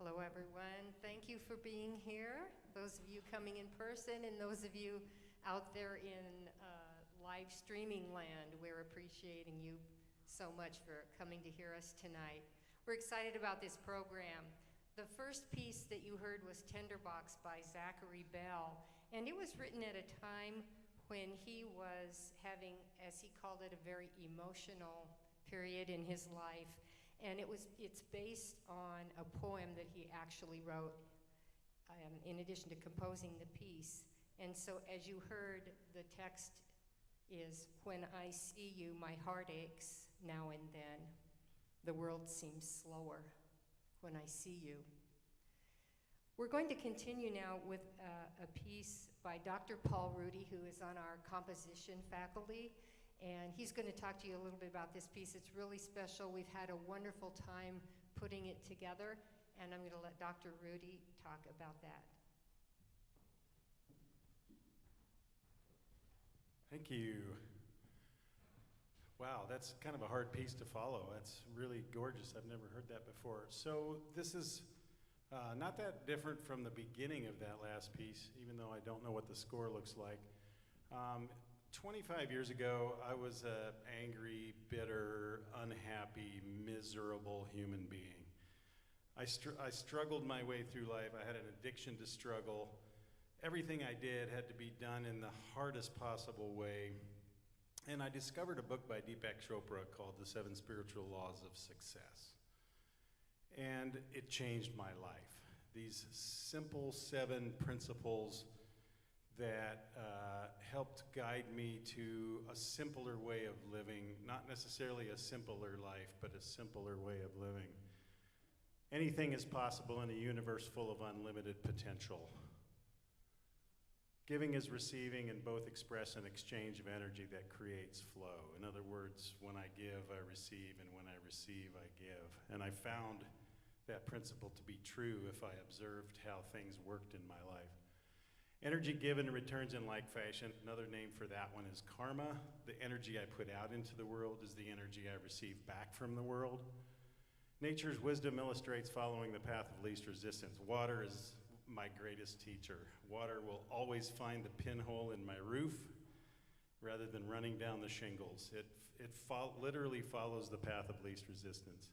Hello, everyone. Thank you for being here. Those of you coming in person and those of you out there in live streaming land, we're appreciating you so much for coming to hear us tonight. We're excited about this program. The first piece that you heard was Tenderbox by Zachary, and it was written at a time when he was having, as he called it, a very emotional period in his life. And it's based on a poem that he actually wrote in addition to composing the piece. And so as you heard, the text is, when I see you, my heart aches now and then. The world seems slower when I see you. We're going to continue now with a piece by Dr. Paul Rudy, who is on our composition faculty. And he's going to talk to you a little bit about this piece. It's really special. We've had a wonderful time putting it together, and I'm going to let Dr. Rudy talk about that. Thank you. Wow, that's kind of a hard piece to follow. That's really gorgeous. I've never heard that before. So this is not that different from the beginning of that last piece, even though I don't know what the score looks like. 25 years ago, I was an angry, bitter, unhappy, miserable human being. I struggled my way through life. I had an addiction to struggle. Everything I did had to be done in the hardest possible way. And I discovered a book by Deepak Chopra called The 7 Spiritual Laws of Success. And it changed my life. These simple 7 principles that helped guide me to a simpler way of living, not necessarily a simpler life, but a simpler way of living. Anything is possible in a universe full of unlimited potential. Giving is receiving, and both express an exchange of energy that creates flow. In other words, when I give, I receive, and when I receive, I give. And I found that principle to be true if I observed how things worked in my life. Energy given returns in like fashion. Another name for that one is karma. The energy I put out into the world is the energy I receive back from the world. Nature's wisdom illustrates following the path of least resistance. Water is my greatest teacher. Water will always find the pinhole in my roof rather than running down the shingles. It literally follows the path of least resistance.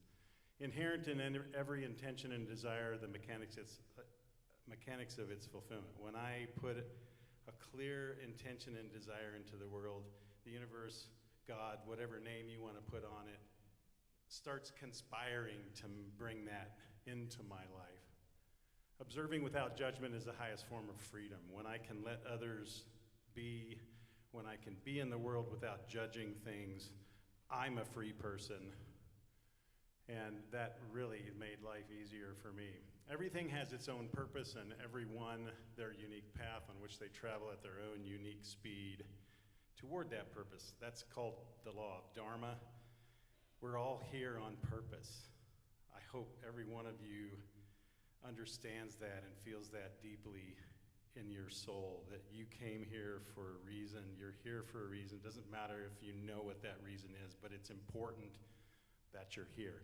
Inherent in every intention and desire, the mechanics of its fulfillment. When I put a clear intention and desire into the world, the universe, God, whatever name you want to put on it, starts conspiring to bring that into my life. Observing without judgment is the highest form of freedom. When I can let others be, when I can be in the world without judging things, I'm a free person. And that really made life easier for me. Everything has its own purpose, and everyone their unique path on which they travel at their own unique speed toward that purpose. That's called the law of Dharma. We're all here on purpose. I hope every one of you understands that and feels that deeply in your soul, that you came here for a reason. You're here for a reason. It doesn't matter if you know what that reason is, but it's important that you're here.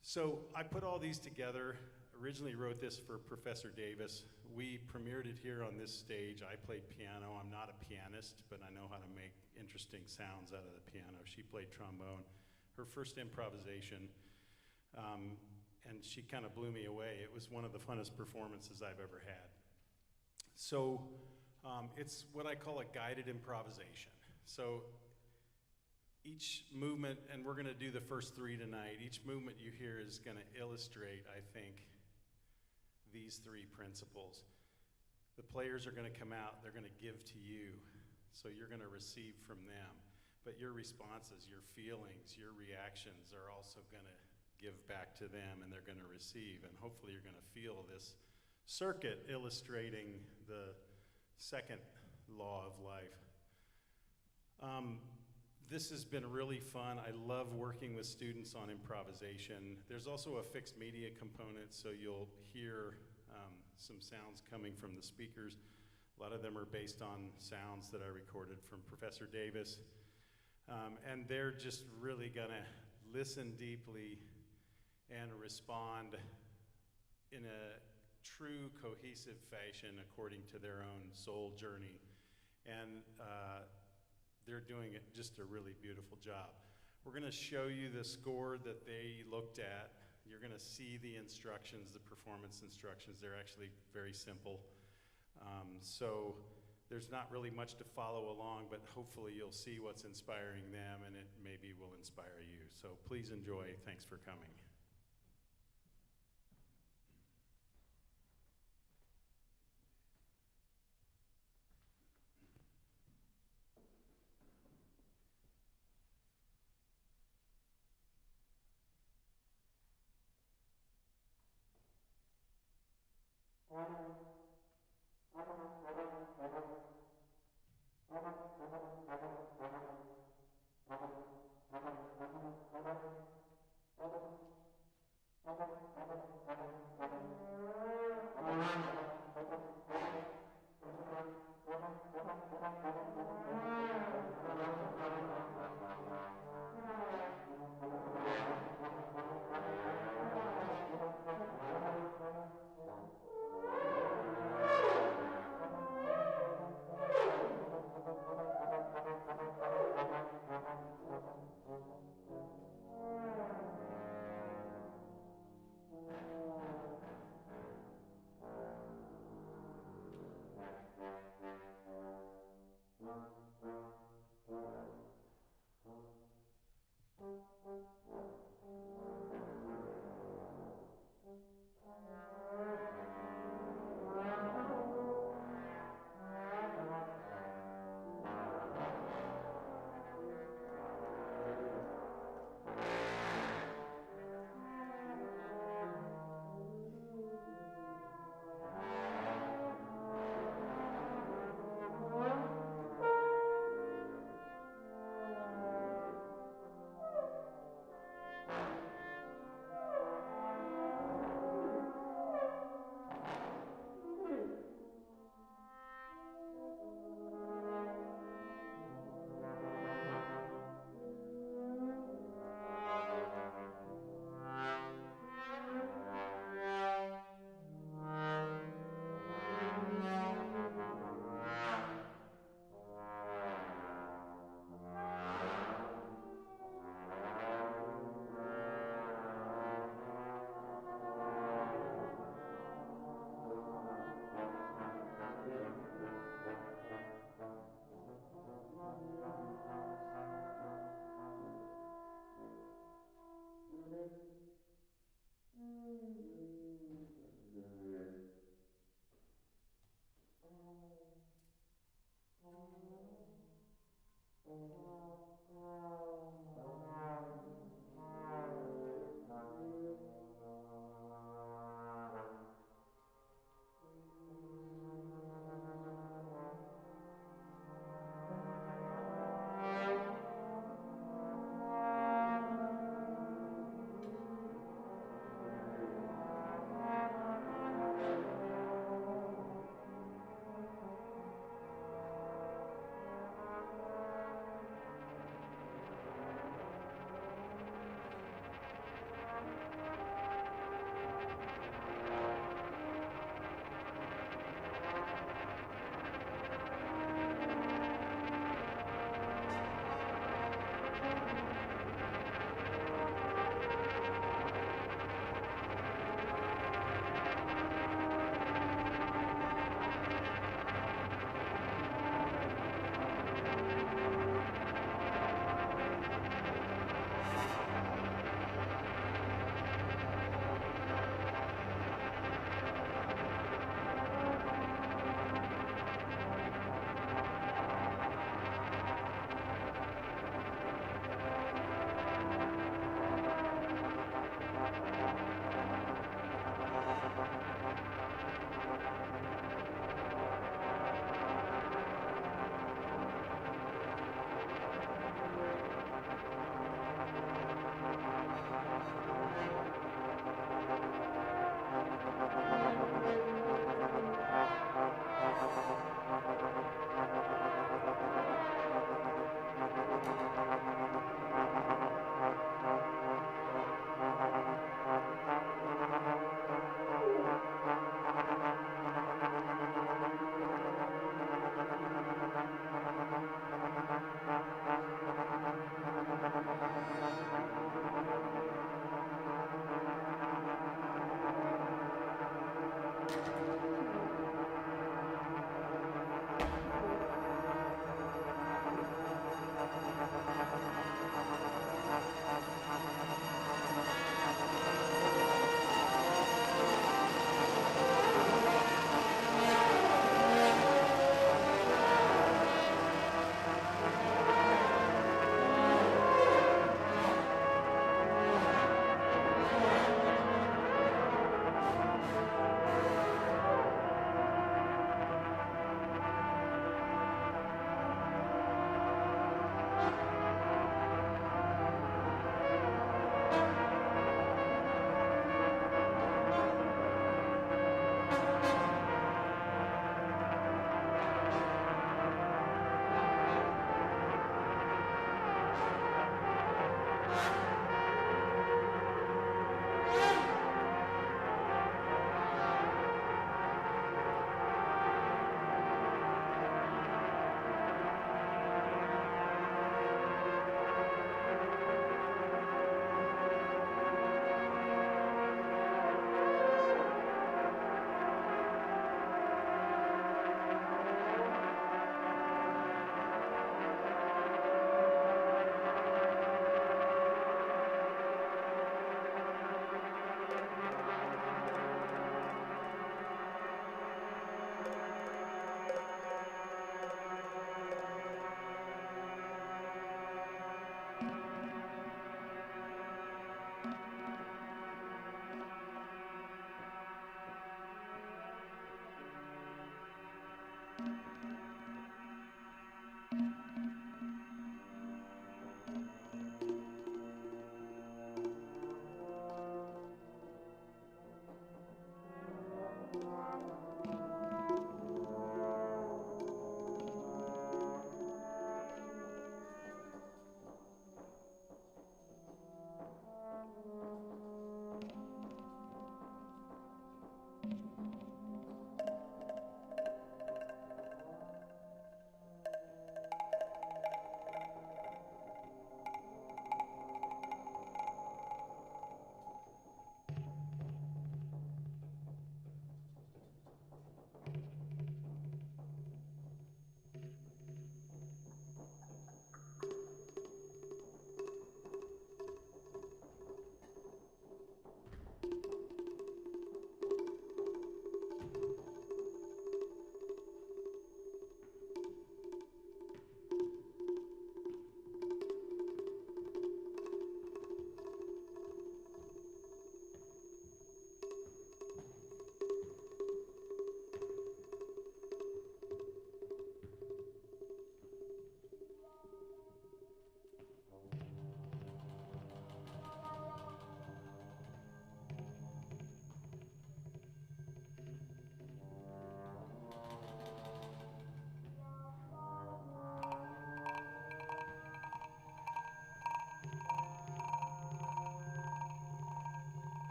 So I put all these together, originally wrote this for Professor Davis. We premiered it here on this stage. I played piano. I'm not a pianist, but I know how to make interesting sounds out of the piano. She played trombone. Her first improvisation, and she kind of blew me away. It was one of the funnest performances I've ever had. So it's what I call a guided improvisation. So each movement, and we're going to do the first 3 tonight, each movement you hear is going to illustrate, I think, these 3 principles. The players are going to come out, they're going to give to you, so you're going to receive from them. But your responses, your feelings, your reactions are also going to give back to them, and they're going to receive. And hopefully you're going to feel this circuit illustrating the second law of life. This has been really fun. I love working with students on improvisation. There's also a fixed media component, so you'll hear some sounds coming from the speakers. A lot of them are based on sounds that I recorded from Professor Davis. And they're just really gonna listen deeply and respond in a true cohesive fashion according to their own soul journey. And they're doing it just a really beautiful job. We're going to show you the score that they looked at. You're going to see the instructions, the performance instructions. They're actually very simple. So there's not really much to follow along, but hopefully you'll see what's inspiring them, and it maybe will inspire you. So please enjoy. Thanks for coming.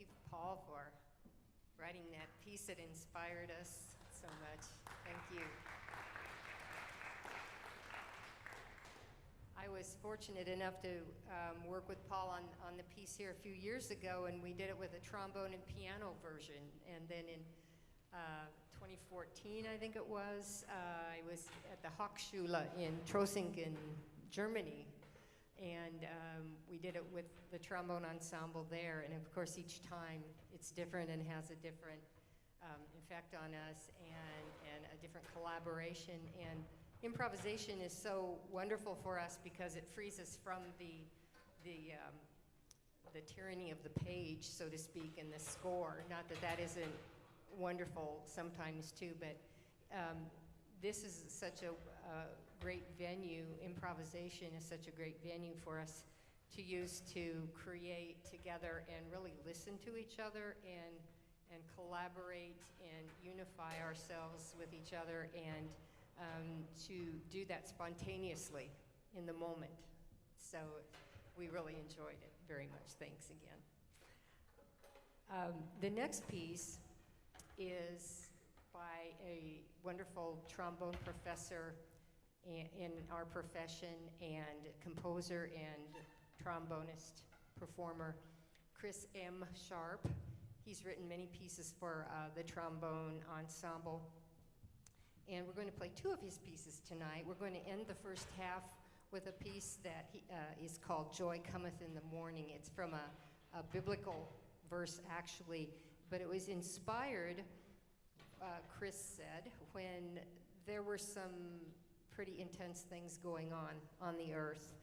you, Paul, for writing that piece that inspired us so much. Thank you. I was fortunate enough to work with Paul on the piece here a few years ago, and we did it with a trombone and piano version. And then in 2014, I think it was, I was at the Hochschule in Trossingen, Germany, and we did it with the trombone ensemble there. And of course, each time it's different and has a different effect on us, and a different collaboration. And improvisation is so wonderful for us because it frees us from the tyranny of the page, so to speak, and the score. Not that that isn't wonderful sometimes too, but this is such a great venue. Improvisation is such a great venue for us to use to create together and really listen to each other and collaborate and unify ourselves with each other, and to do that spontaneously in the moment. So we really enjoyed it very much. Thanks again. The next piece is by a wonderful trombone professor in our profession, and composer and trombonist performer, Chris M. Sharpe. He's written many pieces for the trombone ensemble. And we're going to play two of his pieces tonight. We're going to end the first half with a piece that is called Joy Cometh in the Morning. It's from a biblical verse, actually, but it was inspired, Chris said, when there were some pretty intense things going on the earth.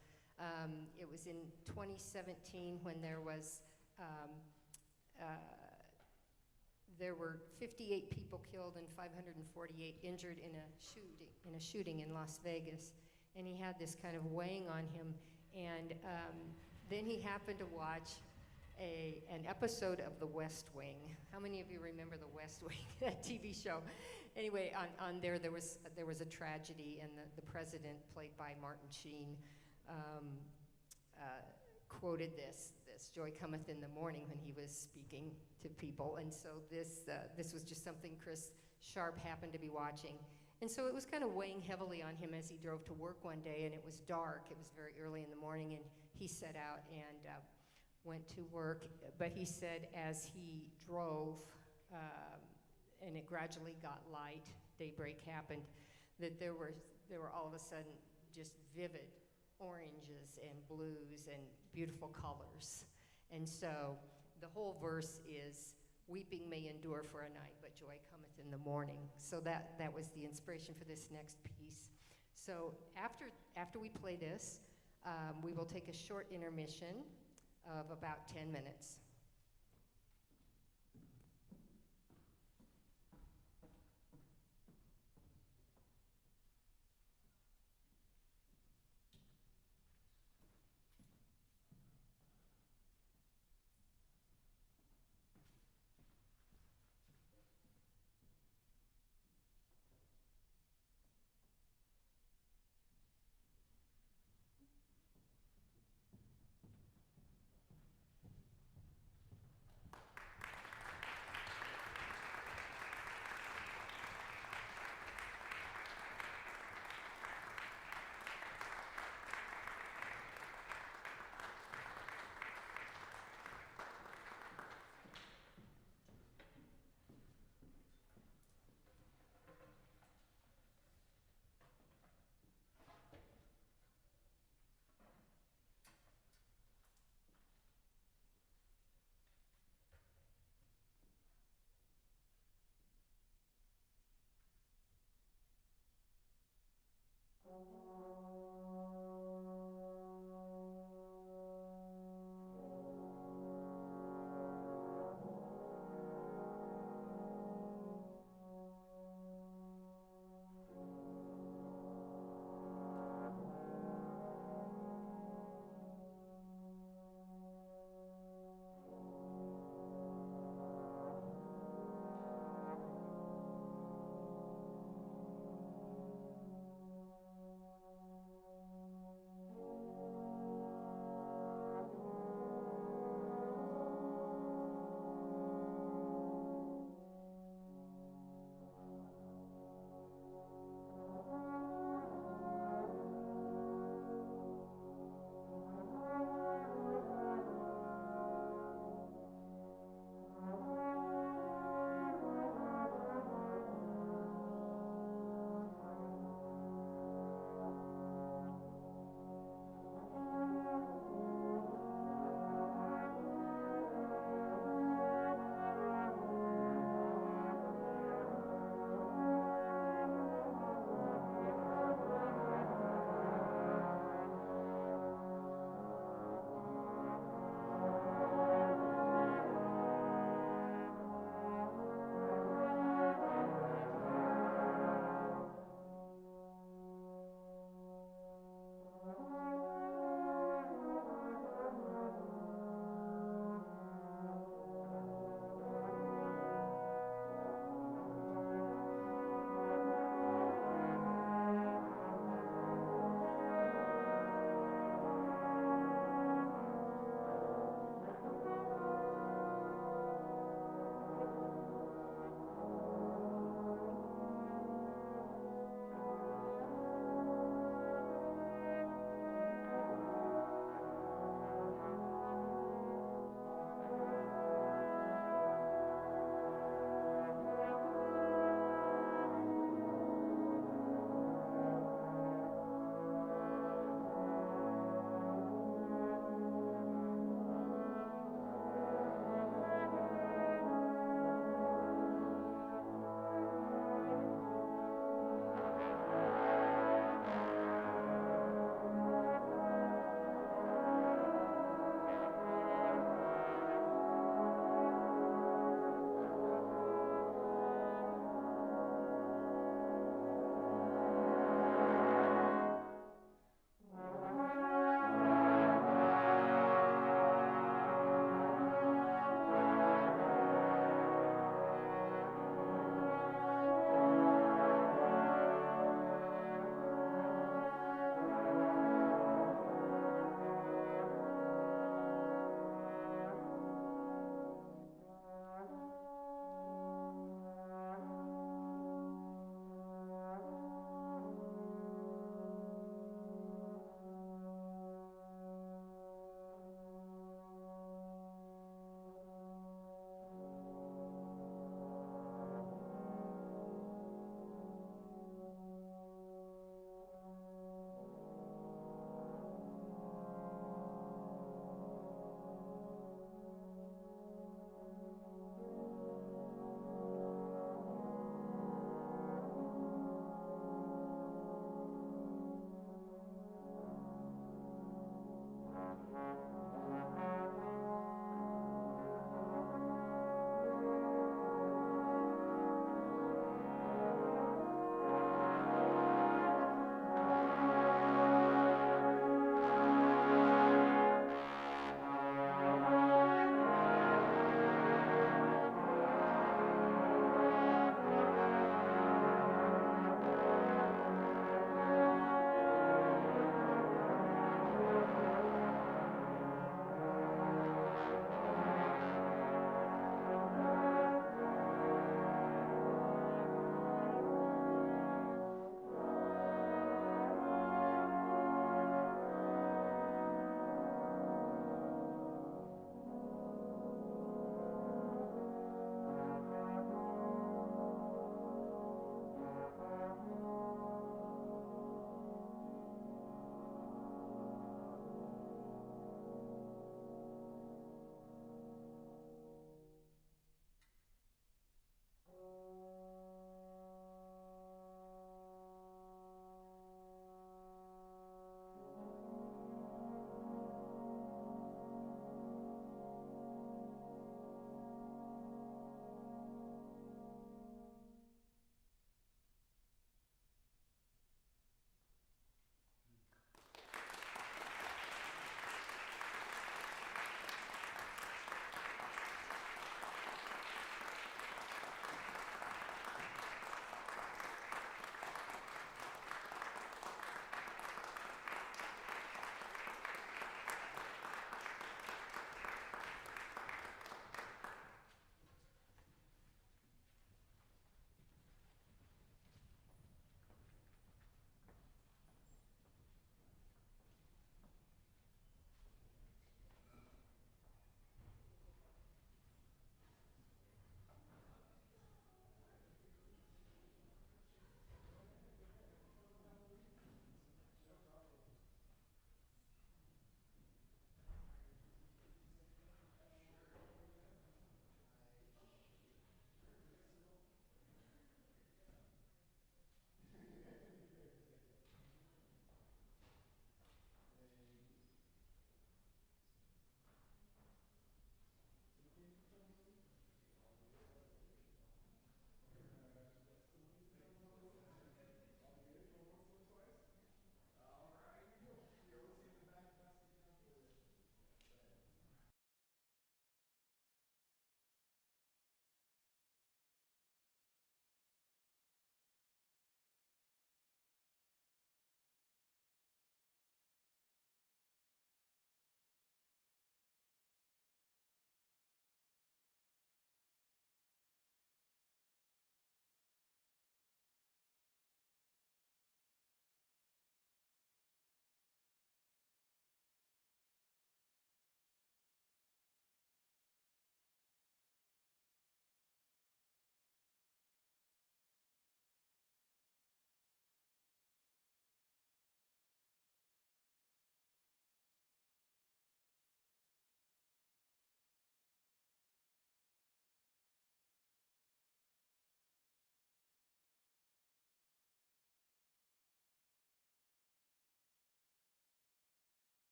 It was in 2017 when there were 58 people killed and 548 injured in a shooting in Las Vegas, and he had this kind of weighing on him. And then he happened to watch an episode of The West Wing. How many of you remember The West Wing, that TV show? Anyway, on there was a tragedy, and the president, played by Martin Sheen, quoted this "Joy cometh in the morning" when he was speaking to people. And so this was just something Chris Sharpe happened to be watching. And so it was kind of weighing heavily on him as he drove to work one day, and it was dark. It was very early in the morning, and he set out and went to work. But he said as he drove, and it gradually got light, daybreak happened, that there were all of a sudden just vivid oranges and blues and beautiful colors. And so the whole verse is, weeping may endure for a night, but joy cometh in the morning. So that was the inspiration for this next piece. So after we play this, we will take a short intermission of about 10 minutes.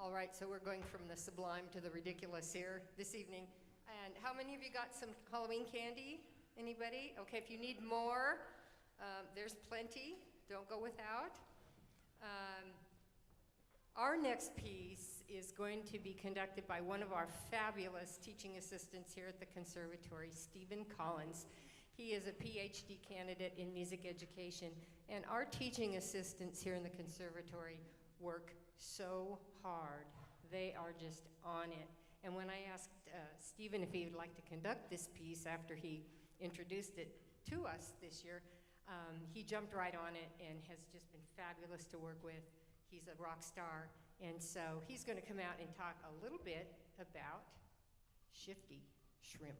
All right, so we're going from the sublime to the ridiculous here this evening. And how many of you got some Halloween candy? Anybody? Okay, if you need more, there's plenty. Don't go without. Our next piece is going to be conducted by one of our fabulous teaching assistants here at the Conservatory, Stephen Collins. He is a PhD candidate in music education, and our teaching assistants here in the Conservatory work so hard. They are just on it. And when I asked Stephen if he would like to conduct this piece after he introduced it to us this year, he jumped right on it and has just been fabulous to work with. He's a rock star, and so he's going to come out and talk a little bit about Shifty shrimp.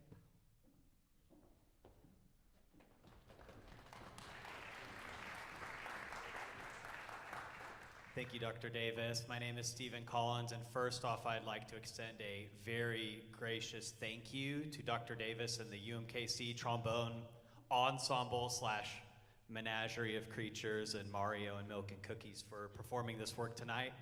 Thank you, Dr. Davis. My name is Stephen Collins, and first off, I'd like to extend a very gracious thank you to Dr. Davis and the UMKC Trombone Ensemble / Menagerie of Creatures and Mario and Milk and Cookies for performing this work tonight.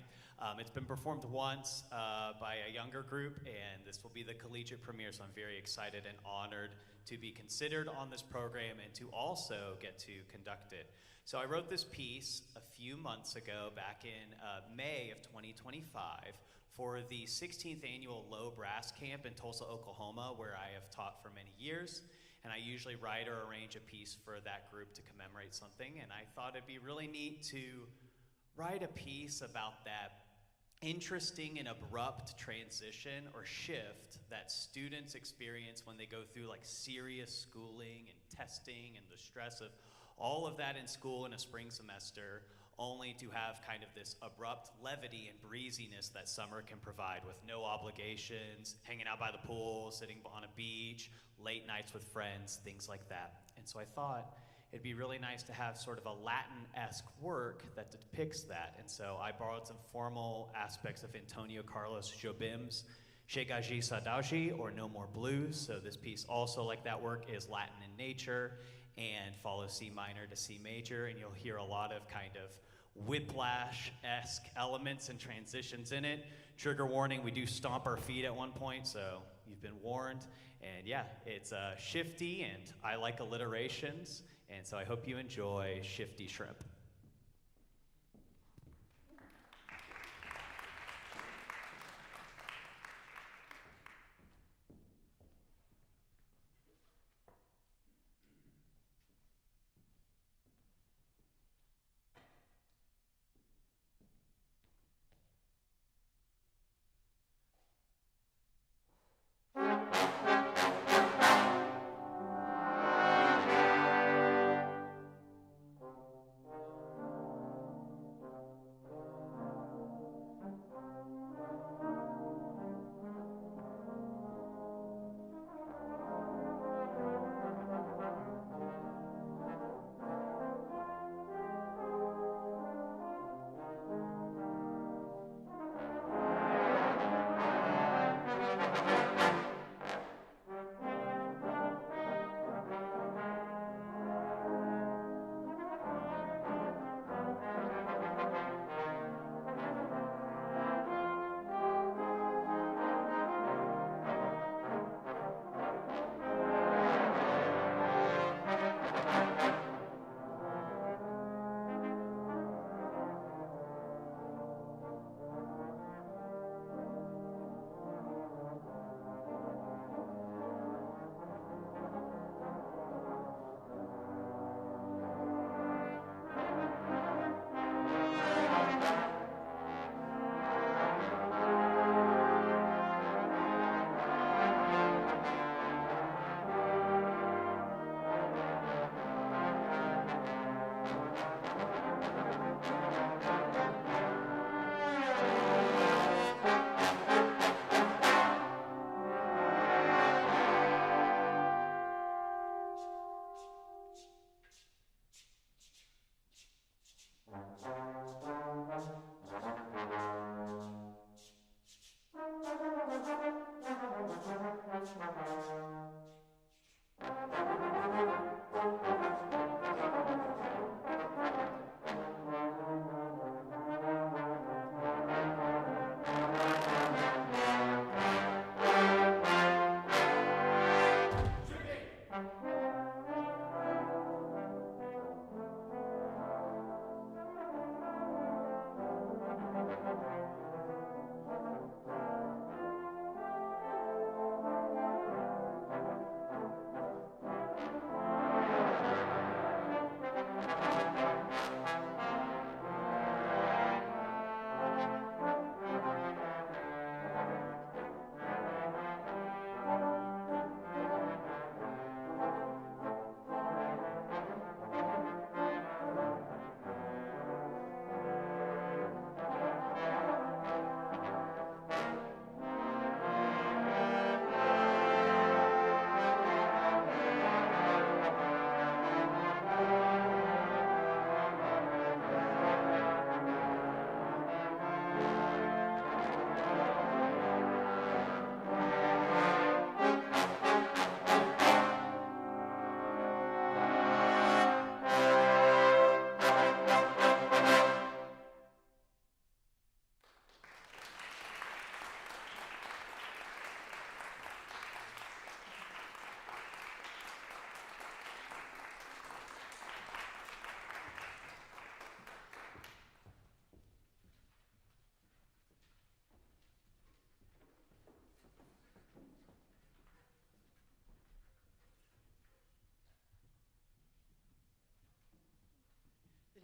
It's been performed once by a younger group, and this will be the collegiate premiere, so I'm very excited and honored to be considered on this program and to also get to conduct it. So I wrote this piece a few months ago, back in May of 2025, for the 16th annual Low Brass Camp in Tulsa, Oklahoma, where I have taught for many years. And I usually write or arrange a piece for that group to commemorate something. And I thought it'd be really neat to write a piece about that interesting and abrupt transition or shift that students experience when they go through like serious schooling and testing and the stress of all of that in school in a spring semester, only to have kind of this abrupt levity and breeziness that summer can provide, with no obligations, hanging out by the pool, sitting on a beach, late nights with friends, things like that. And so I thought it'd be really nice to have sort of a Latin-esque work that depicts that. And so I borrowed some formal aspects of Antonio Carlos Jobim's Chegaji Sadauji, or No More Blues. So this piece also, like that work, is Latin in nature and follows C minor to C major, and you'll hear a lot of kind of whiplash-esque elements and transitions in it. Trigger warning, we do stomp our feet at one point, so you've been warned. And yeah, it's Shifty, and I like alliterations, and so I hope you enjoy Shifty Shrimp.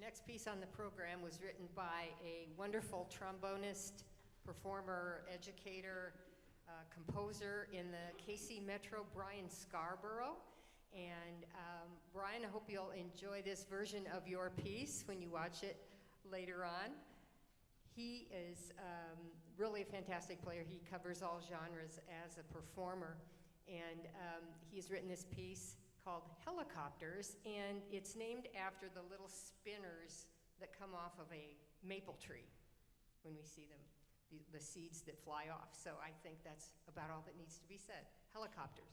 next piece on the program was written by a wonderful trombonist, performer, educator, composer in the KC Metro, Brian Scarborough. And Brian, I hope you'll enjoy this version of your piece when you watch it later on. He is really a fantastic player. He covers all genres as a performer. And he's written this piece called Helicopters, and it's named after the little spinners that come off of a maple tree when we see them, the seeds that fly off. So I think that's about all that needs to be said. Helicopters.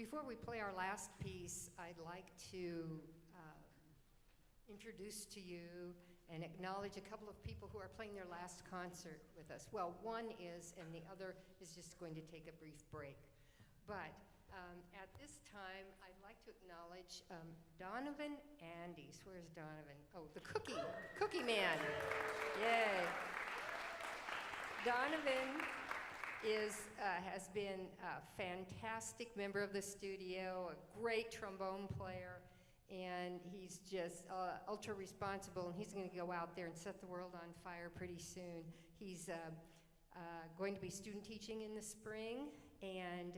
Before we play our last piece, I'd like to introduce to you and acknowledge a couple of people who are playing their last concert with us. Well, one is, and the other is just going to take a brief break. But at this time, I'd like to acknowledge Donovan Andes. Where's Donovan? Oh, the cookie man. Yay. Donovan has been a fantastic member of the studio, a great trombone player, and he's just ultra responsible, and he's going to go out there and set the world on fire pretty soon. He's going to be student teaching in the spring, and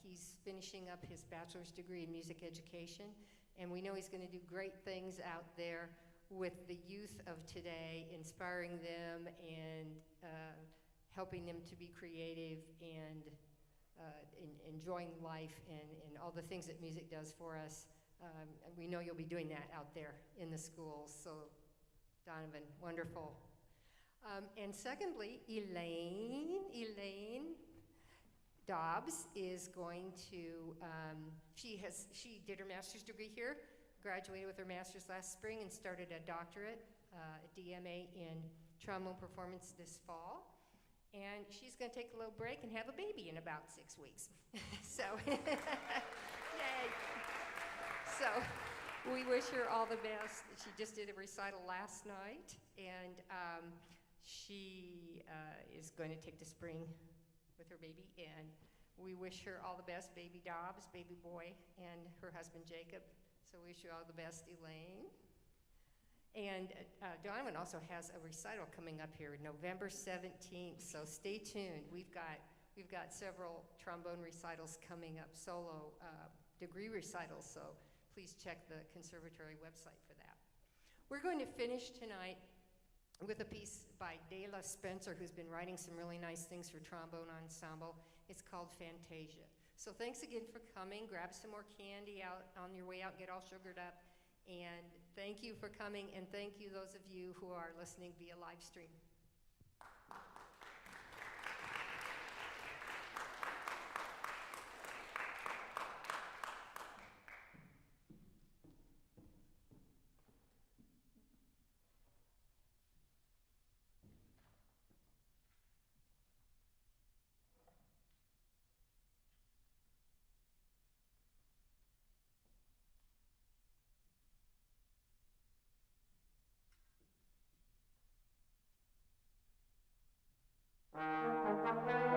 he's finishing up his bachelor's degree in music education, and we know he's going to do great things out there with the youth of today, inspiring them and helping them to be creative and enjoying life and all the things that music does for us. And we know you'll be doing that out there in the schools. So, Donovan, wonderful. And secondly, Elaine Dobbs is going to, she did her master's degree here, graduated with her master's last spring and started a doctorate, a DMA in trombone performance this fall. And she's going to take a little break and have a baby in about 6 weeks. So, yay. So, we wish her all the best. She just did a recital last night, and she is going to take the spring with her baby, and we wish her all the best, baby Dobbs, baby boy, and her husband Jacob. So we wish you all the best, Elaine. And Donovan also has a recital coming up here November 17th, so stay tuned. We've got several trombone recitals coming up, solo degree recitals, so please check the conservatory website for that. We're going to finish tonight with a piece by Dayla Spencer, who's been writing some really nice things for Trombone Ensemble. It's called Fantasia. So thanks again for coming. Grab some more candy out on your way out, get all sugared up. And thank you for coming, and thank you those of you who are listening via live stream. Thank you.